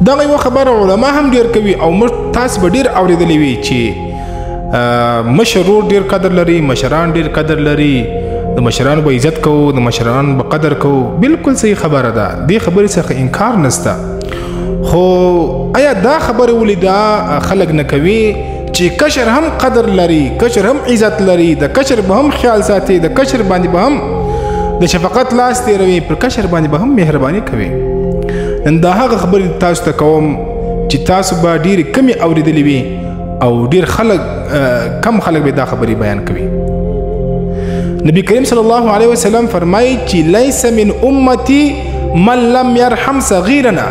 دغه یوه خبره علما هم ډېر کوي او موږ تاسې به ډېر اورېدلې وي چې مشر ورور ډېر قدر لري، مشران ډېر قدر لري، د مشرانو به عزت کوو، د مشرانو به قدر کوو. بالکل صحیح خبره ده، دې خبرې څخه انکار نشته. خو آیا دا خبرې ولې دا خلک نه کوي چې کشر هم قدر لري، کشر هم عزت لري، د کشر به هم خیال ساتي، د کشر باندې به هم د شفقت لاس تیروي، پر کشر باندې به هم مهرباني کوي. نن دا هغه خبرې تاسو ته کوم چې تاسو به ډېرې کمې اورېدلې وي او ډېر خلک کم خلک به دا خبرې بیان کوي. نبی کریم صلی الله علیه وسلم فرمایي چې لیس من امتی من لم يرحم صغیرنا.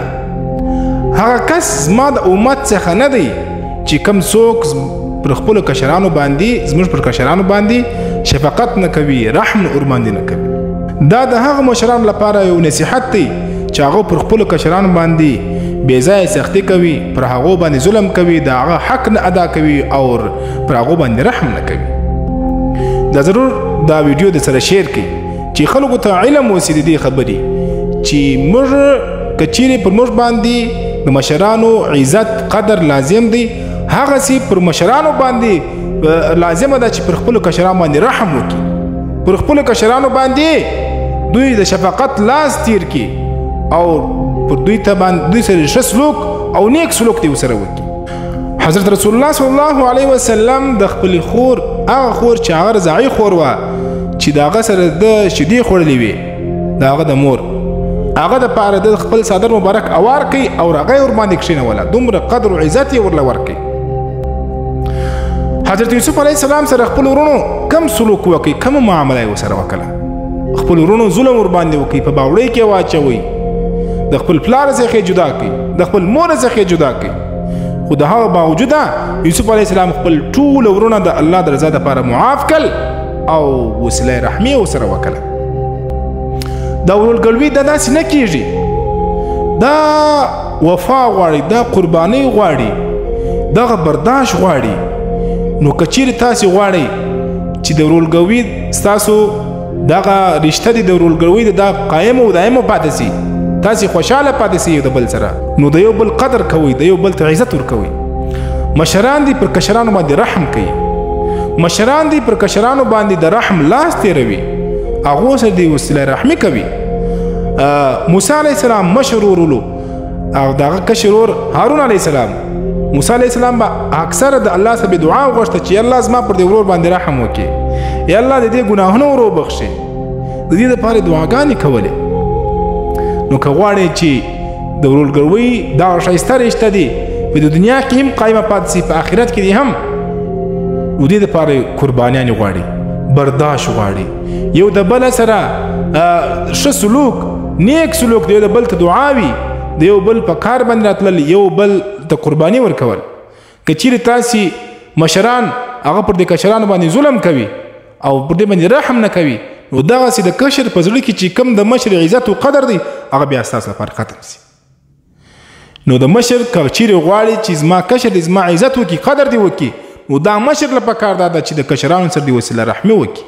هغه کس زما د امت څخه نه دی چې کم څوک پر خپلو کشرانو باندې، زموږ پر کشرانو باندې شفقت نه کوي، رحم ورباندې نه کوي. دا د هغه مشرانو لپاره یو نصیحت دی چې هغه پر خپلو کشرانو باندې بې ځایه سختي کوي، پر هغو باندې ظلم کوي، د هغه حق نه ادا کوي او پر هغو باندې رحم نه کوي. دا ضرور دا ویډیو د سره شیر کړئ چې خلکو ته علم وسي د دې خبرې چې موږ که چیرې پر موږ باندې د مشرانو عزت قدر لازم دی، هغسې پر مشرانو باندې لازمه ده چې پر خپلو کشرانو باندې رحم وکړي، پر خپلو کشرانو باندې دوی د شفقت لاس تیر کړي او پر دوی ته باندې دوی سره ښه سلوک او نیک سلوک دې ورسره وکړي. حضرت رسول الله صلی الله علیه وسلم د خپلې خور، هغه خور چې هغه رضاعي خور وه چې د هغه سره د شیدې خوړلې وې، د هغه د مور، هغه دپاره د خپل څادر مبارک اوار کوي او هغه یې ورباندې کښېنوله، دومره قدر و عزت یې ورله ورکوي. حضرت یوسف علیه السلام سره خپل ورونو کم سلوک وکړي، کومه معامله یې ورسره وکړه. خپل ورونو ظلم ورباندې وکړي، په باوړۍ کې واچوئ، د خپل پلار څخه جدا کړي، د خپل مور څخه جدا کړي. خو د هغه باوجوده یوسف علیه السلام خپل ټول ورونه د الله د رضا دپاره معاف کړل او وسیله رحمي ورسره وکړه. دا ورورګلوي دا داسې نه کېږي، دا وفا غواړي، دا قربانۍ غواړي، دغه برداشت غواړي. نو که چیرې تاسې غواړئ چې د ورورګلوي ستاسو دغه رشته دي د ورورګلوي دا قایم او دایم پاتې سي، تاسې خوشحاله پاتې سي یو د بل سره، نو د یو بل قدر کوئ، د یو بل ته عزت ورکوئ. مشران دي پر کشرانو باندې رحم کوي، مشران دي پر کشرانو باندې د رحم لاس تیروي، هغو سره دې وسیله رحمي کوي. موسی علیه السلام مشر ورور او دغه کشر ورور هارون علیه السلام، موسی علیه السلام به اکثره د الله څخه دعا وغوښته چې الله زما پر دې ورور باندې رحم وکړي، یا الله د دې ګناهونه ور وبخښي، د دې دپاره دعاګانې کولې. نو که غواړئ چې د ورورګلوۍ دغه ښایسته رشته دي په دنیا کې هم قایمه پاتې سي، په آخرت کې دې هم، نو دې دپاره قربانیانې غواړي، برداشت غواړي، یو د بل سره ښه سلوک، نیک سلوک، د یو د بل ته دعاوي، د یو بل په کار باندې راتلل، یو بل ته قرباني ورکول. که چیرې تاسې مشران هغه پر دې کشرانو باندې ظلم کوي او پر دې باندې رحم نه کوي، نو دغسې د کشر په زړه کې چې کوم د مشر عزت او قدر دی هغه بیا ستاسو لپاره ختم سي. نو د مشر که چیرې غواړي چې زما کشر دی زما عزت وکړي، قدر دی وکړي، نو دا مشر له پکار دا ده چې د کشرانو سره د وسیله رحمي وکړي،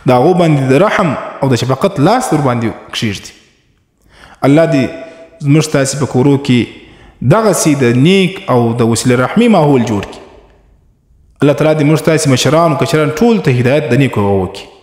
د هغو باندې د رحم او د شفقت لاس ورباندې کښېږدي. الله دې زموږ ستاسې په کورو کې دغسې د نیک او د وسیله رحمي ماحول جوړ کړي. الله تعالی دې موږ ستاسې مشران او کشران ټول ته هدایت د نیکو وکړي.